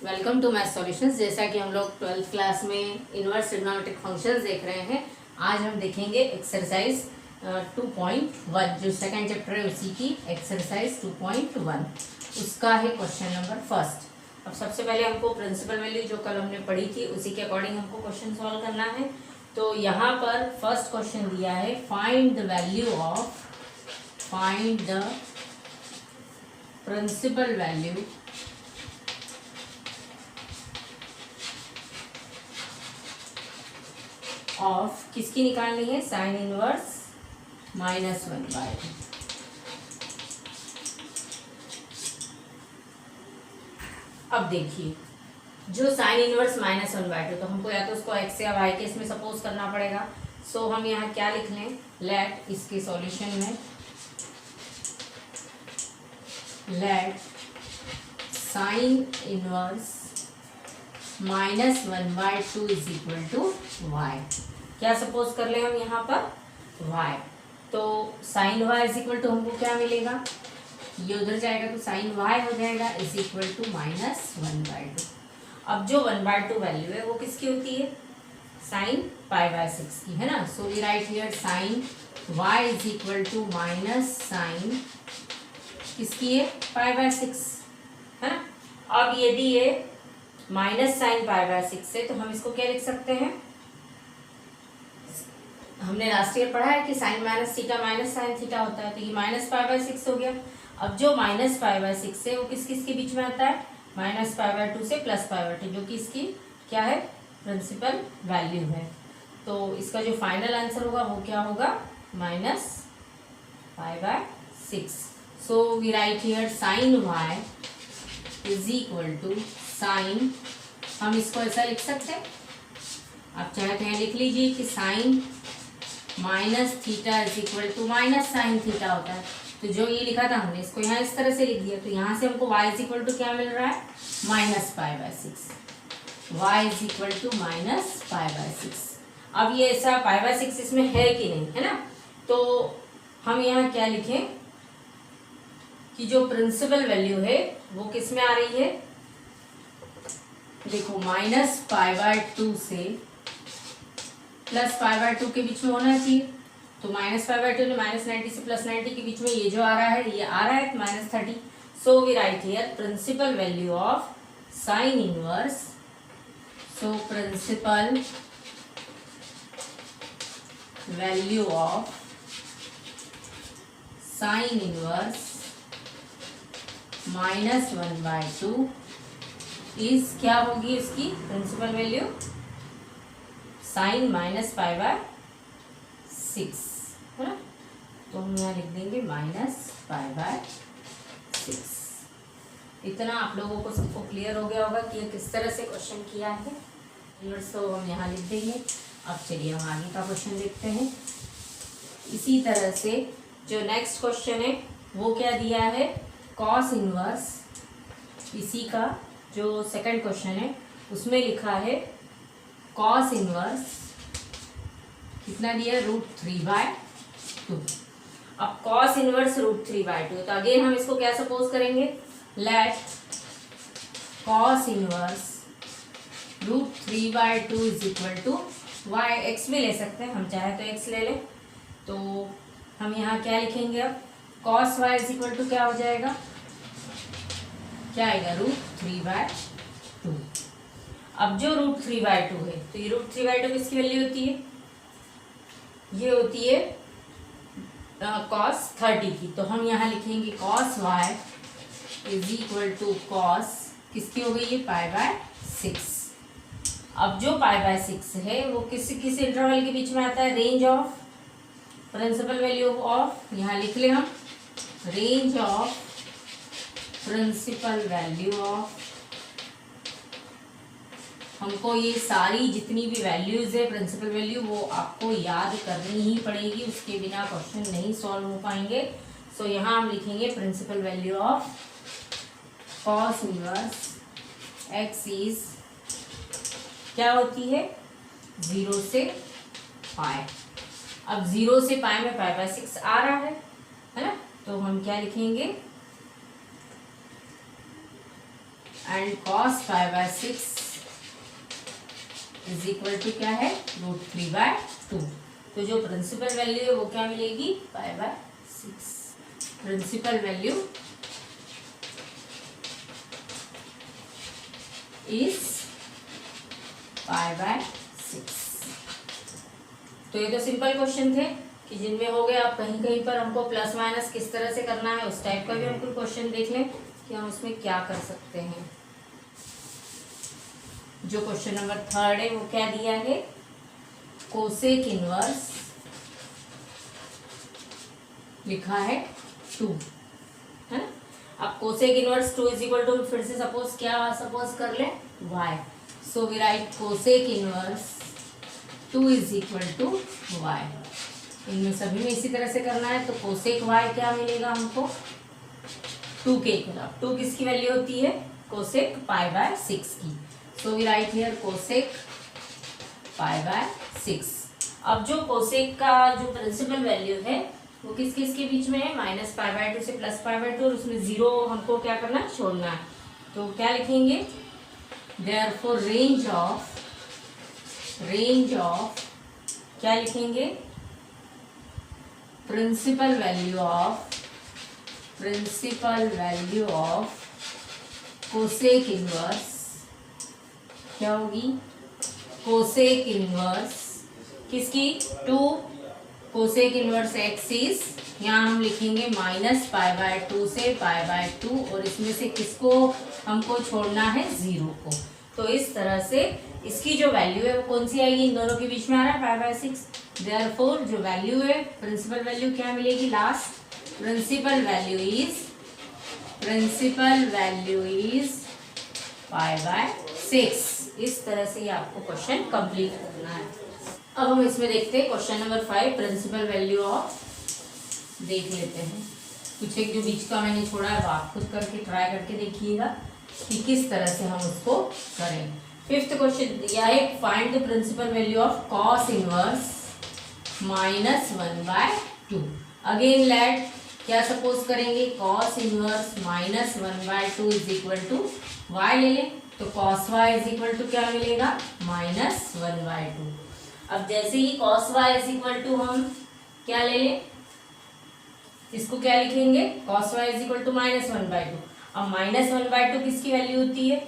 Welcome to math solutions. जैसा कि हम लोग 12th क्लास में इनवर्स ट्रिग्नोमेट्रिक फंक्शंस देख रहे हैं, आज हम देखेंगे एक्सरसाइज 2.1 जो सेकंड चैप्टर है उसी की एक्सरसाइज 2.1 उसका है क्वेश्चन नंबर फर्स्ट। अब सबसे पहले हमको प्रिंसिपल वैल्यू जो कल हमने पढ़ी थी उसी के अकॉर्डिंग हमको क्वेश्चन सॉल्व करना है। तो यहाँ पर फर्स्ट क्वेश्चन दिया है find the principal value of किसकी निकालनी है, साइन इनवर्स -1/2। अब देखिए जो साइन इनवर्स -1/2 तो हमको या तो उसको एक्स या वाई के इसमें सपोज करना पड़ेगा। सो हम यहाँ क्या लिख लें, लेट इसके सॉल्यूशन में let sine inverse -1/2 is equal to y. क्या सपोज कर ले हम यहाँ पर y, तो sine y is equal to हमको क्या मिलेगा, ये उधर जाएगा तो साइन y हो जाएगा इज इक्वल टू -1/2। अब जो 1/2 वैल्यू है वो किसकी होती है, साइन π/6 की है ना। So we write here sine y is equal to minus sine किसकी है, π/6 है ना। अब यदि ये माइनस साइन π/6 है तो हम इसको क्या लिख सकते हैं, हमने लास्ट ईयर पढ़ा है कि sine minus theta minus sine theta होता है, तो ये -π/6 हो गया। अब जो -π/6 है वो किस किस के बीच में आता है, -π/2 से +π/2 जो कि इसकी क्या है, प्रिंसिपल वैल्यू है। तो इसका जो फाइनल आंसर होगा वो क्या होगा, -π/6। So we write here sine y is equal to sine, हम इसको ऐसा लिख सकते हैं, आप चाहे तो यहाँ लिख लीजिए कि sine minus theta is equal to minus sine theta होता है। तो जो ये लिखा था हमने इसको यहाँ इस तरह से लिख दिया, तो यहाँ से हमको y इज इक्वल टू क्या मिल रहा है, -π/6, y इज इक्वल टू -π/6। अब ये ऐसा π/6 इसमें है कि नहीं, है ना। तो हम यहाँ क्या लिखें कि जो प्रिंसिपल वैल्यू है वो किस में आ रही है, देखो -π/2 से +π/2 के बीच में होना चाहिए। तो -π/2 ने -90 से +90 के बीच में ये जो आ रहा है ये आ रहा है -30। So we write here principal value of sine inverse, so principal value of sine inverse -1/2 is क्या होगी, इसकी प्रिंसिपल वैल्यू साइन -π/6 है ना। तो हम यहाँ लिख देंगे -π/6। इतना आप लोगों को सबको क्लियर हो गया होगा कि ये किस तरह से क्वेश्चन किया है। तो हम यहाँ लिख देंगे। अब चलिए हम आगे का क्वेश्चन देखते हैं। इसी तरह से जो नेक्स्ट क्वेश्चन है वो क्या दिया है, कॉस इनवर्स, इसी का जो सेकंड क्वेश्चन है उसमें लिखा है कॉस इनवर्स कितना दिया, √3/2। अब कॉस इनवर्स √3/2, तो अगेन हम इसको क्या सपोज करेंगे, let cos inverse √3/2 is equal to y। X भी ले सकते हैं, हम चाहे तो एक्स ले लें। तो हम यहाँ क्या लिखेंगे, अब cos y is equal to क्या हो जाएगा, क्या आएगा, √3/2। अब जो √3/2 है तो ये √3/2 किसकी वैल्यू होती है, ये होती है cos 30 की। तो हम यहाँ लिखेंगे cos y is equal to cos किसकी हो गई, ये π/6। अब जो π/6 है वो किस किस इंटरवल के बीच में आता है, range of principal value of, यहाँ लिख ले हम range of principal value of. हमको ये सारी जितनी भी वैल्यूज है प्रिंसिपल वैल्यू वो आपको याद करनी ही पड़ेगी, उसके बिना क्वेश्चन नहीं सॉल्व हो पाएंगे। सो यहाँ हम लिखेंगे principal value of cos inverse x is क्या होती है, 0 से π। अब 0 से π में π/6 आ रहा है ना। तो हम क्या लिखेंगे, and cos pi by 6 is equal to क्या है, √3/2। तो जो प्रिंसिपल वैल्यू है वो क्या मिलेगी, pi by 6। Principal value is pi by 6। तो ये तो सिंपल क्वेश्चन थे कि जिनमें हो गए। आप कहीं कहीं पर हमको प्लस माइनस किस तरह से करना है उस टाइप का भी हमको क्वेश्चन देख लें कि हम उसमें क्या कर सकते हैं। जो क्वेश्चन नंबर 3 है वो क्या दिया है, कोसेक इनवर्स लिखा है 2 है ना। अब cosec inverse 2 is equal to, फिर से सपोज कर ले y। So we write cosec inverse 2 is equal to y। इनमें सभी में इसी तरह से करना है। तो कोसेक y क्या मिलेगा हमको, 2 के इक्वल। 2 किसकी वैल्यू होती है, कोसेक पाई बाय 6 की। So we write here cosec pi by 6। अब जो कोसेक का जो प्रिंसिपल वैल्यू है वो किस किस के बीच में है, -π/2 से +π/2, और उसमें 0 हमको क्या करना है, छोड़ना है। तो क्या लिखेंगे, देयरफॉर रेंज ऑफ क्या लिखेंगे, principal value of cosec inverse क्या होगी, कोसेक इनवर्स किसकी, 2 कोसेक इनवर्स x इज, यहाँ हम लिखेंगे -π/2 से π/2, और इसमें से किसको हमको छोड़ना है, 0 को। तो इस तरह से इसकी जो वैल्यू है वो कौन सी आएगी, इन दोनों के बीच में आ रहा है π/6। देयरफॉर जो वैल्यू है, प्रिंसिपल वैल्यू क्या मिलेगी लास्ट, प्रिंसिपल वैल्यू इज π/6। इस तरह से ही आपको क्वेश्चन कंप्लीट करना है। अब हम इसमें देखते हैं question number 5, principal value of, देख लेते हैं। कुछ एक जो बीच का मैंने छोड़ा है वो आप खुद करके ट्राई करके देखिएगा कि किस तरह से हम उसको करें। 5th क्वेश्चन दिया है, find the principal value of cos inverse -1/2। Again let क्या सपोज करेंगे, cos inverse -1/2 is equal to y ले लें। तो cos y is equal to क्या मिलेगा, -1/2। अब जैसे ही cos y is equal to हम क्या ले लें, इसको क्या लिखेंगे, cos y is equal to -1/2। अब -1/2 किसकी वैल्यू होती है,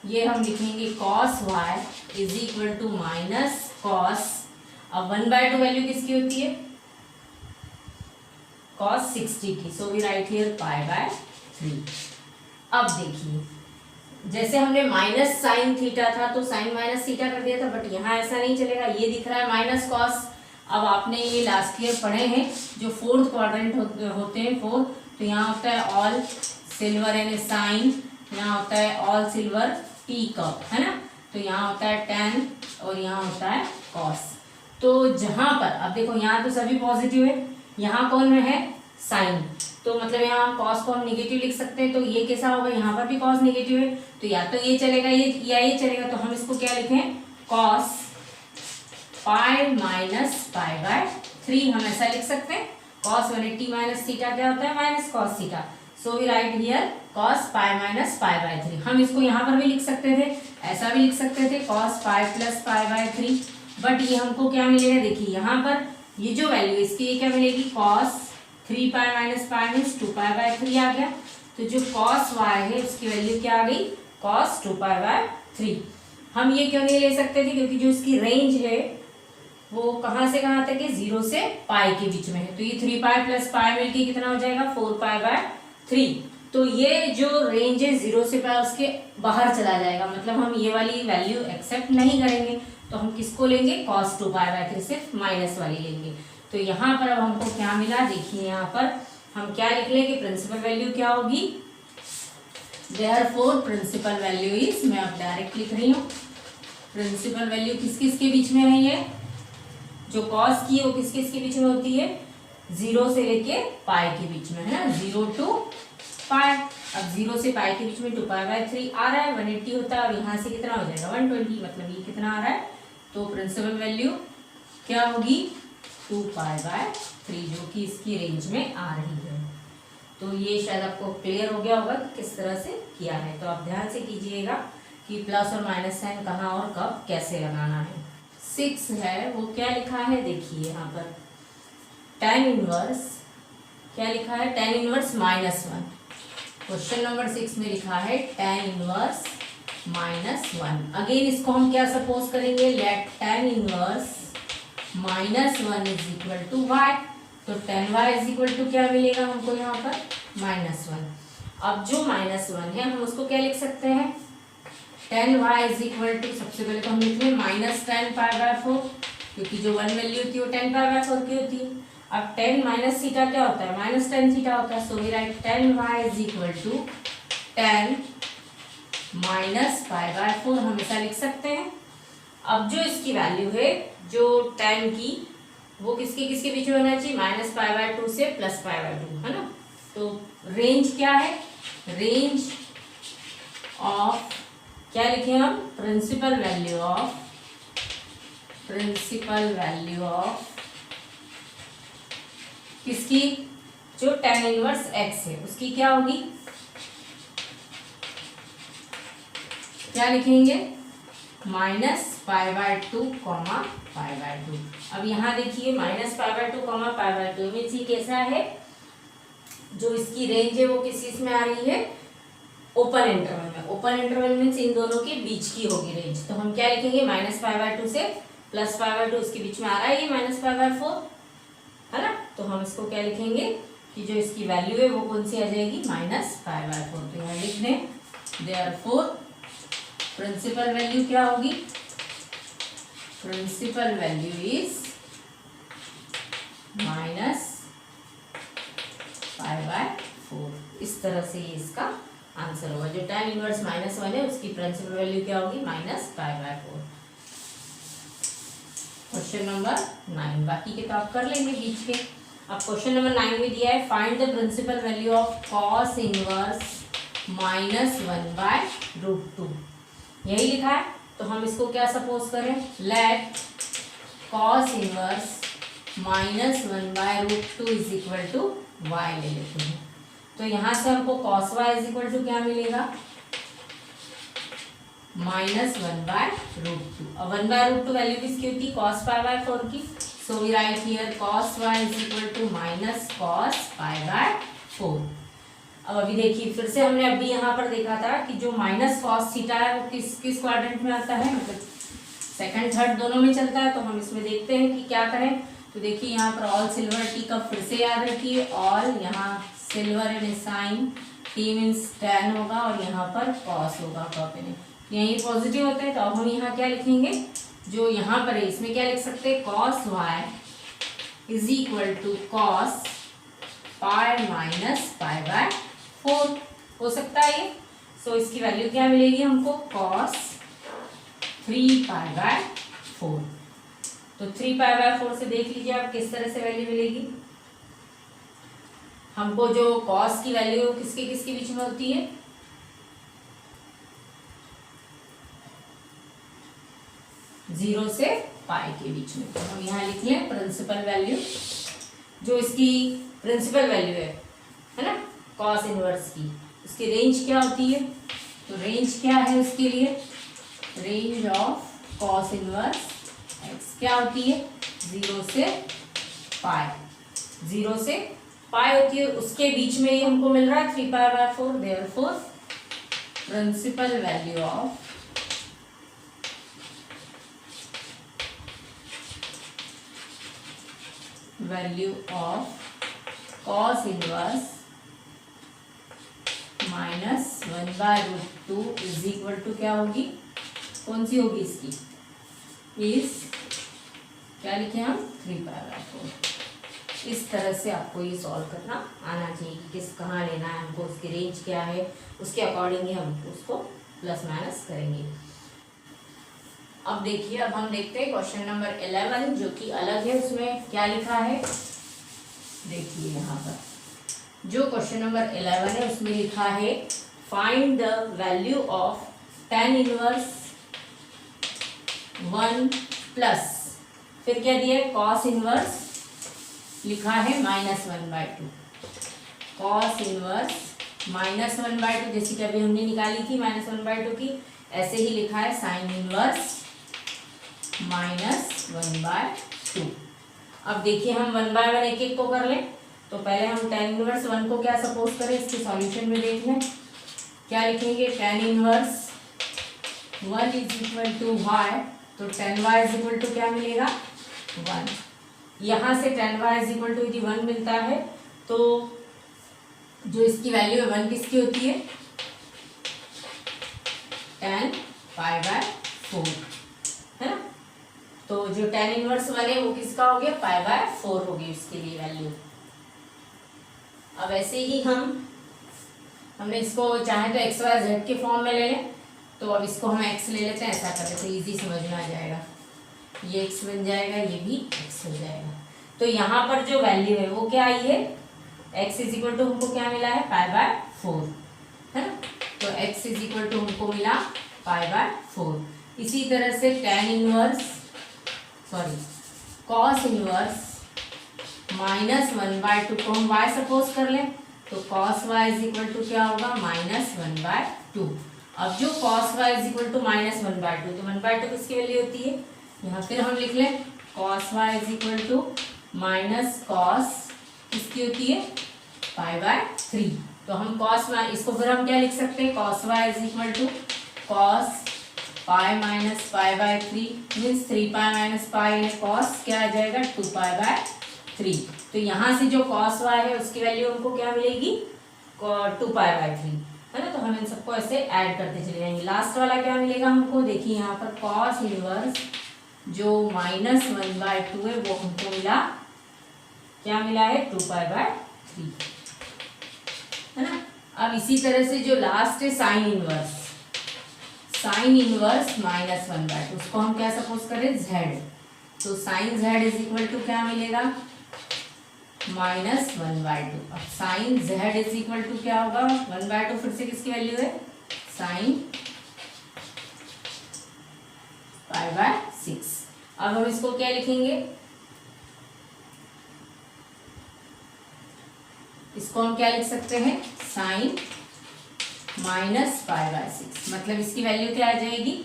ये हम लिखेंगे cos y is equal to minus cos, अब 1/2 वैल्यू किसकी होती है, cos 60 की। So we write here π/3। अब देखिए, जैसे हमने माइनस साइन थीटा था तो साइन माइनस थीटा कर दिया था, बट यहाँ ऐसा नहीं चलेगा। ये दिख रहा है माइनस कॉस। अब आपने ये लास्ट ईयर पढ़े हैं जो 4th क्वाड्रेंट होते हैं 4, तो यहाँ होता है ऑल सिल्वर यानी साइन, यहाँ होता है ऑल सिल्वर टी कप, है ना। तो यहाँ होता है tan और यहाँ होता है कॉस। तो जहाँ पर अब देखो, यहाँ तो सभी पॉजिटिव है, यहाँ कौन है, साइन। तो मतलब यहाँ कॉस को हम निगेटिव लिख सकते हैं। तो ये कैसा होगा, यहाँ पर भी कॉस निगेटिव है, तो या तो ये चलेगा या ये चलेगा। तो हम इसको क्या लिखें, कॉस पाई माइनस π/3 हम ऐसा लिख सकते हैं। कॉस 180 माइनस थीटा क्या होता है, minus cos theta. So we write here cos pi minus π/3। हम इसको यहाँ पर भी लिख सकते थे, ऐसा भी लिख सकते थे, कॉस पाई प्लस π/3। बट ये हमको क्या मिलेगा, देखिए यहाँ पर ये जो वैल्यू इसकी ये क्या मिलेगी, कॉस 3π माइनस π मीन्स 2π/3 आ गया। तो जो cos y है उसकी वैल्यू क्या आ गई, cos 2π/3। हम ये क्यों नहीं ले सकते थे, क्योंकि जो इसकी रेंज है वो कहाँ से कहाँ तक है, 0 से पाई के बीच में है। तो ये 3π प्लस पाई मिलके कितना हो जाएगा, 4π/3। तो ये जो रेंज है 0 से पाई उसके बाहर चला जाएगा, मतलब हम ये वाली वैल्यू एक्सेप्ट नहीं करेंगे। तो हम किसको लेंगे, cos 2π/3, सिर्फ माइनस वाली लेंगे। तो यहाँ पर अब हमको क्या मिला, देखिए यहाँ पर हम क्या लिख लेंगे, प्रिंसिपल वैल्यू क्या होगी, देयरफॉर प्रिंसिपल वैल्यू इज, मैं अब डायरेक्ट लिख रही हूँ, प्रिंसिपल वैल्यू किस किस के बीच में है, ये जो कॉस की है वो किस किस के बीच में होती है, 0 से लेके पाई के बीच में, है ना, 0 to पाई। अब 0 से पाई के बीच में 2π/3 आ रहा है, 180 होता है, और यहाँ से कितना हो जाएगा 120, मतलब ये कितना आ रहा है। तो प्रिंसिपल वैल्यू क्या होगी, 2π/3, जो कि इसकी रेंज में आ रही है। तो ये शायद आपको क्लियर हो गया होगा कि किस तरह से किया है। तो आप ध्यान से कीजिएगा कि प्लस और माइनस साइन कहाँ और कब कैसे लगाना है। 6 है वो क्या लिखा है, देखिए यहाँ पर tan इनवर्स क्या लिखा है, tan इनवर्स -1। क्वेश्चन नंबर 6 में लिखा है tan इनवर्स -1। अगेन इसको हम क्या सपोज करेंगे, let tan inverse -1 is equal to y। तो tan y is equal to क्या मिलेगा हमको यहाँ पर, -1। अब जो -1 है हम उसको क्या लिख सकते हैं, tan y is equal to, सबसे पहले तो हम लिख लें -tan π/4, क्योंकि जो 1 वैल्यू होती है वो tan π/4 की होती है। अब tan माइनस थीटा क्या होता है, -tan थीटा होता है। So we write tan y is equal to tan -π/4 हम ऐसा लिख सकते हैं। अब जो इसकी वैल्यू है, जो tan की, वो किसके किसके बीच में होना चाहिए, -π/2 से +π/2, है ना। तो रेंज क्या है, रेंज ऑफ क्या लिखे हम, प्रिंसिपल वैल्यू ऑफ किसकी, जो tan इनवर्स x है उसकी क्या होगी, क्या लिखेंगे, -π/2, π/2। अब यहाँ देखिए -π/2, π/2 मीन्स ये कैसा है, जो इसकी रेंज है वो किस चीज में आ रही है, ओपन इंटरवल में। ओपन इंटरवल मीन्स इन दोनों के बीच की होगी रेंज। तो हम क्या लिखेंगे, -π/2 से +π/2, इसके बीच में आ रहा है ये -π/4, है ना। तो हम इसको क्या लिखेंगे कि जो इसकी वैल्यू है वो कौन सी आ जाएगी, -π/4। तो यहाँ लिख दें, देयरफॉर प्रिंसिपल वैल्यू क्या होगी, प्रिंसिपल वैल्यू इज -π/4। इस तरह से ये इसका आंसर होगा। जो tan इनवर्स -1 है उसकी प्रिंसिपल वैल्यू क्या होगी, -π/4। क्वेश्चन नंबर 9, बाकी के तो आप कर लेंगे बीच के। अब क्वेश्चन नंबर 9 में दिया है find the principal value of cos inverse -1/√2। यही लिखा है। तो हम इसको क्या सपोज करें, let cos inverse -1/√2 is equal to y ले लेते हैं। तो यहाँ से हमको cos y is equal to क्या मिलेगा, -1/√2। अब 1/√2 वैल्यू किसकी होती है, cos π/4 की। So we write here cos y is equal to -cos π/4। अब अभी देखिए फिर से हमने अभी यहाँ पर देखा था कि जो -cos थीटा है वो किस किस क्वाड्रेंट में आता है, मतलब सेकंड थर्ड दोनों में चलता है। तो हम इसमें देखते हैं कि क्या करें। तो देखिए यहाँ पर ऑल सिल्वर टी का फिर से याद रखिए, ऑल यहाँ silver and sine, T means tan होगा और यहाँ पर cos होगा कॉपी में, यही पॉजिटिव होता है। तो अब हम यहाँ क्या लिखेंगे, जो यहाँ पर है इसमें क्या लिख सकते हैं, cos y is equal to cos π-π/4 हो सकता है ये। सो इसकी वैल्यू क्या मिलेगी हमको, cos 3π/4। तो 3π/4 से देख लीजिए आप किस तरह से वैल्यू मिलेगी हमको। जो cos की वैल्यू किसके किसके बीच में होती है, 0 से पाई के बीच में। तो हम यहाँ लिख लें प्रिंसिपल वैल्यू, जो इसकी प्रिंसिपल वैल्यू है ना cos इनवर्स की, उसकी रेंज क्या होती है। तो रेंज क्या है उसके लिए, range of cos inverse x क्या होती है, 0 से पाई, 0 से पाई होती है, उसके बीच में ये हमको मिल रहा है 3π/4। Therefore principal value of cos inverse -1/√2 is equal to क्या होगी, कौन सी होगी इसकी, इस क्या लिखे हम 3π/4। इस तरह से आपको ये सॉल्व करना आना चाहिए कि किस कहाँ लेना है हमको, उसकी रेंज क्या है, उसके अकॉर्डिंग ही हम उसको प्लस माइनस करेंगे। अब देखिए, अब हम देखते हैं क्वेश्चन नंबर 11 जो कि अलग है। उसमें क्या लिखा है देखिए, यहाँ पर जो क्वेश्चन नंबर 11 है उसमें लिखा है find the value of tan inverse 1 plus, फिर क्या दिया है cos इनवर्स लिखा है -1/2। कॉस इनवर्स -1/2, जैसे कि अभी हमने निकाली थी -1/2 की, ऐसे ही लिखा है साइन इनवर्स -1/2। अब देखिए हम 1/1 एक एक को कर लें। तो पहले हम tan इनवर्स 1 को क्या सपोज करें, इसके सॉल्यूशन में देख लें। क्या लिखेंगे, tan inverse 1 is equal to y, तो tan y is equal to क्या मिलेगा 1। यहाँ से tan y is equal to यदि 1 मिलता है तो जो इसकी वैल्यू है 1 किसकी होती है, tan π/4, है ना। तो जो tan इनवर्स 1 है वो किसका हो गया, π/4 होगी उसके लिए वैल्यू। अब ऐसे ही हमने इसको चाहे तो एक्स वाई जेड के फॉर्म में ले लें। तो अब इसको हम x ले लेते हैं, ऐसा कर लेते हैं, इजी समझ में आ जाएगा। ये x बन जाएगा, ये भी x हो जाएगा। तो यहाँ पर जो वैल्यू है वो क्या आई है, x इज इक्वल टू हमको क्या मिला है π/4, है ना। तो x इज इक्वल टू हमको मिला π/4। इसी तरह से कॉस इनवर्स -1/2 को हम y सपोज कर लें, तो cos y is equal to क्या होगा -1/2। अब जो cos y is equal to -1/2, तो 1/2 किसकी वैल्यू होती है, यहाँ फिर हम लिख लें cos y is equal to minus cos किसकी होती है π/3। तो हम cos y, इसको फिर हम क्या लिख सकते हैं, cos y is equal to cos pi minus π/3 means 3π - π है, cos क्या आ जाएगा 2π/3। तो यहाँ से जो cos y है उसकी वैल्यू हमको क्या मिलेगी 2π/3, है ना। तो हम इन सबको ऐसे ऐड करते चले जाएंगे। लास्ट वाला क्या मिलेगा हमको, देखिए यहाँ पर cos इनवर्स जो -1/2 है वो हमको मिला, क्या मिला है 2π/3, है ना। अब इसी तरह से जो लास्ट है साइन इनवर्स -1/2, उसको हम क्या सपोज करें z। तो sine z is equal to क्या मिलेगा -1/2। अब sine z is equal to क्या होगा 1/2, फिर से किसकी वैल्यू है साइन π/6। अब हम इसको क्या लिखेंगे, इसको हम क्या लिख सकते हैं साइन -π/6, मतलब इसकी वैल्यू क्या आ जाएगी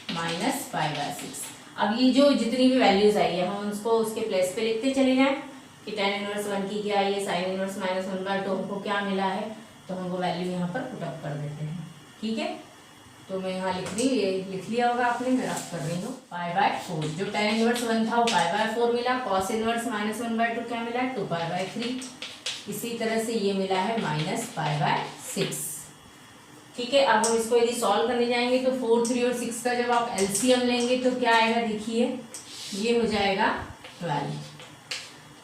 -π/6। अब ये जो जितनी भी वैल्यूज आई है हम उसको उसके प्लेस पे लिखते चले जाएं कि tan इनवर्स 1 की क्या आई है, साइन इनवर्स -1/2 हमको क्या मिला है, तो हम वो वैल्यू यहाँ पर पुटअप कर देते हैं। ठीक है, तो मैं यहाँ लिख रही हूँ, ये लिख लिया होगा आपने, मैं रफ कर रही हूँ π/4। जो tan इनवर्स 1 था वो π/4 मिला, cos इनवर्स -1/2 क्या मिला 2π/3। इसी तरह से ये मिला है -π/6। ठीक है, अब हम इसको यदि सॉल्व करने जाएंगे तो 4, 3 और 6 का जब आप एलसीएम लेंगे तो क्या आएगा, देखिए ये हो जाएगा 12।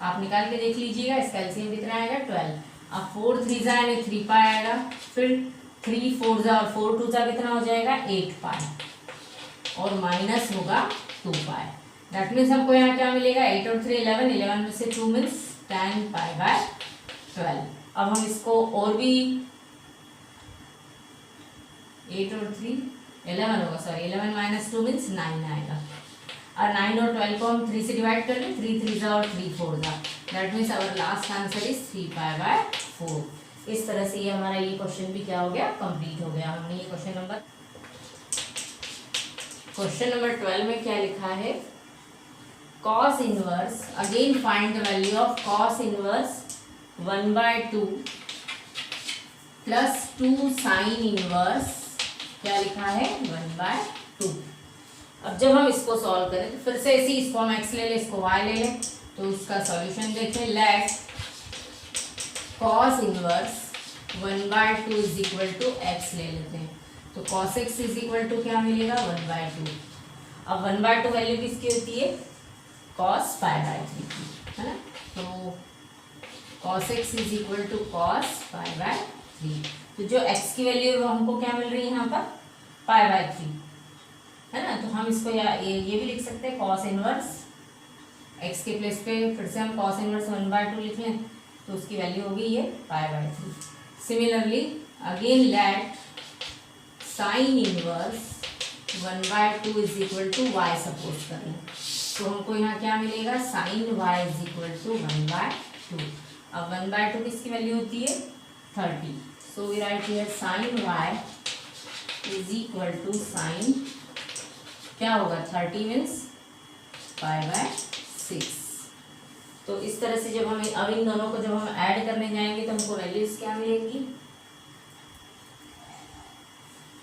आप निकाल के देख लीजिएगा इसका एलसीएम कितना आएगा 12। अब 4 3 यानी 3 पाई आएगा, फिर 3 4 और 4 2 कितना हो जाएगा 8 पाई, और माइनस होगा 2 पाई। दैट मीन्स हमको यहाँ क्या मिलेगा 8 और 3 11, 11 में से 2 मीन्स 10 π/12। अब हम इसको और भी 8 और 3 11 होगा, सॉरी 11 माइनस 2 मीन्स 9 आएगा, और 9 और 12 को हम 3 से डिवाइड कर लें, 3 3 और 3 4 that means our last answer is 3 π/4। इस तरह से ये हमारा ये क्वेश्चन भी क्या हो गया कंप्लीट हो गया। हमने ये क्वेश्चन नंबर 12 में क्या लिखा है, cos inverse, again find the value of cos inverse 1/2 plus 2 sine inverse क्या लिखा है 1/2। अब जब हम इसको सॉल्व करें तो फिर से ऐसे इसको हम x ले लें, इसको y ले लें, तो उसका सॉल्यूशन देखें। Let cos inverse 1/2 is equal to x ले लेते हैं, तो cos x is equal to क्या मिलेगा 1/2। अब 1/2 वैल्यू किसकी होती है cos π/3 की, है ना। तो cos x is equal to cos π/3। तो जो x की वैल्यू है वो हमको क्या मिल रही है यहाँ पर π/3, है ना। तो हम इसको ये भी लिख सकते हैं cos इनवर्स x के प्लेस पे फिर से हम cos इनवर्स 1/2 लिख लें, तो उसकी वैल्यू होगी ये π/3। Similarly again let sine inverse 1/2 is equal to y suppose कर लें, तो हमको यहाँ क्या मिलेगा sine y is equal to 1/2। अब 1/2 किसकी वैल्यू होती है 30. So we write here sin y is equal to sin, क्या होगा 30 मीन्स पाई बाय 6. तो इस तरह से जब हम अब इन दोनों को जब हम ऐड करने जाएंगे तो हमको वैल्यूज क्या मिलेंगी.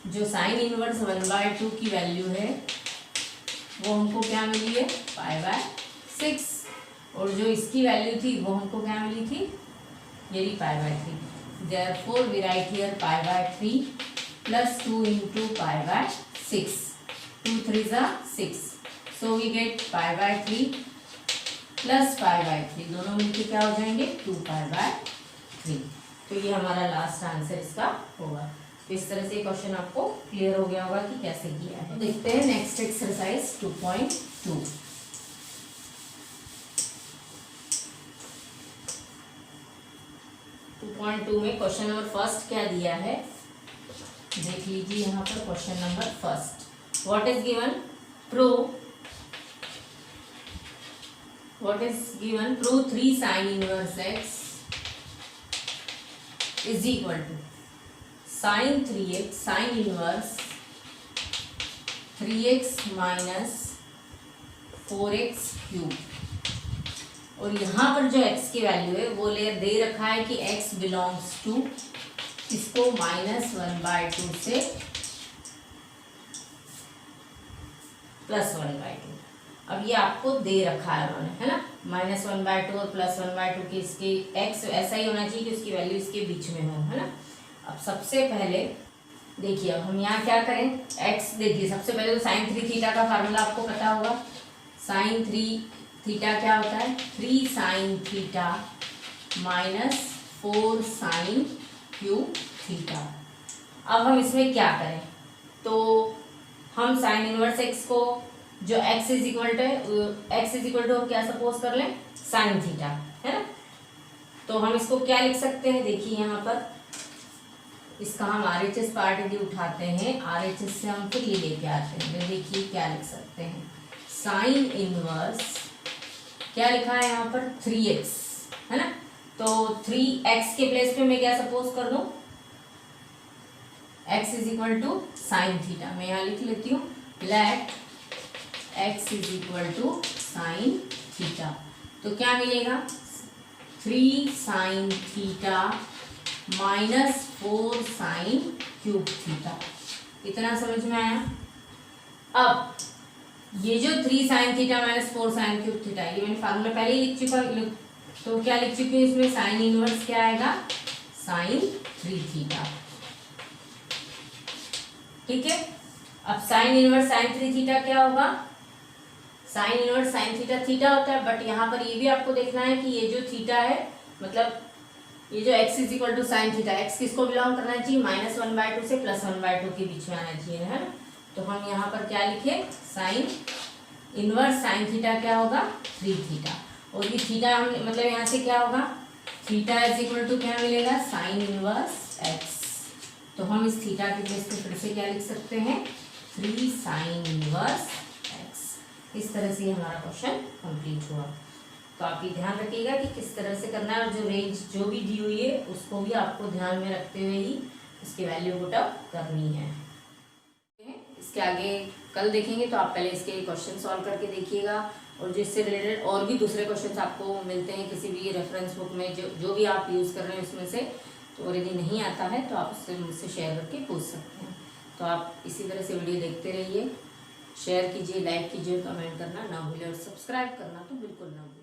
जो साइन इनवर्स 1/2 की वैल्यू है वो हमको क्या मिली है पाई बाय 6, और जो इसकी वैल्यू थी वो हमको क्या मिली थी, ये भी pi by 3. Therefore we write here pi by 3 plus 2 into pi by 6. 2 3s are 6. So we get pi by 3 plus pi by 3. दोनों मिलके क्या हो जाएंगे 2 pi by 3. तो ये हमारा लास्ट आंसर इसका होगा. तो इस तरह से क्वेश्चन आपको क्लियर हो गया होगा कि कैसे किया है. देखते हैं नेक्स्ट एक्सरसाइज 2.2. 2.2 में क्वेश्चन नंबर फर्स्ट क्या दिया है देख लीजिए. यहाँ पर question number first, what is given, prove 3 sin inverse x is equal to sin 3x sin inverse 3x minus 4x cube. और यहाँ पर जो x की वैल्यू है वो दे रखा है कि x बिलोंग्स टू, इसको -1/2 से +1/2. अब ये आपको दे रखा है उन्होंने, है ना, -1/2 और +1/2 की इसकी x ऐसा ही होना चाहिए कि उसकी वैल्यू इसके बीच में हो, है ना. अब सबसे पहले देखिए, अब हम यहाँ क्या करें, x देखिए सबसे पहले तो sin 3 थीटा का फार्मूला आपको पता होगा. sin 3 थीटा क्या होता है 3 sin theta -4 sin cube theta. अब हम इसमें क्या करें, तो हम साइन इनवर्स x को जो x इज इक्वल टू हम क्या सपोज कर लें साइन थीटा, है ना. तो हम इसको क्या लिख सकते हैं, देखिए यहाँ पर इसका हम RHS पार्ट यदि उठाते हैं, RHS से हम फिर ये लेके आते हैं. तो देखिए क्या लिख सकते हैं, साइन इनवर्स क्या लिखा है यहाँ पर 3x, है ना. तो 3x के प्लेस पे मैं क्या सपोज कर दूं, x is equal to sine theta. मैं यहाँ लिख लेती हूँ, let x is equal to sine theta. तो क्या मिलेगा 3 sine theta -4 sine cube theta. इतना समझ में आया. अब ये जो 3 sine theta -4 sine cube theta, ये मैंने फार्मूला पहले ही लिख चुका, तो क्या लिख चुकी हूँ इसमें, साइन इनवर्स क्या आएगा साइन 3 थीटा. ठीक है. अब साइन इनवर्स साइन 3 थीटा क्या होगा, sine inverse sine theta theta होता है, बट यहाँ पर ये भी आपको देखना है कि ये जो थीटा है, मतलब ये जो x is equal to sine theta, x किसको बिलोंग करना चाहिए -1/2 से +1/2 के बीच में आना चाहिए, है ना. तो हम यहाँ पर क्या लिखे, साइन इनवर्स साइन थीटा क्या होगा 3 थीटा. और ये थीटा हम मतलब यहाँ से क्या होगा, थीटा इज इक्वल टू क्या मिलेगा साइन इनवर्स x. तो हम इस थीटा के प्लेस पे फिर से क्या लिख सकते हैं 3 साइन इनवर्स x. इस तरह से हमारा क्वेश्चन कंप्लीट हुआ. तो आप ये ध्यान रखिएगा कि किस तरह से करना है, और जो रेंज जो भी दी हुई है उसको भी आपको ध्यान में रखते हुए ही इसकी वैल्यू पुट अप करनी है. इसके आगे कल देखेंगे, तो आप पहले इसके क्वेश्चन सॉल्व करके देखिएगा, और जो इससे रिलेटेड और भी दूसरे क्वेश्चंस आपको मिलते हैं किसी भी रेफरेंस बुक में, जो भी आप यूज़ कर रहे हैं उसमें से. तो और यदि नहीं आता है तो आप उससे मुझसे शेयर करके पूछ सकते हैं. तो आप इसी तरह से वीडियो देखते रहिए, शेयर कीजिए, लाइक कीजिए, कमेंट करना ना भूलें, और सब्सक्राइब करना तो बिल्कुल ना भूलें.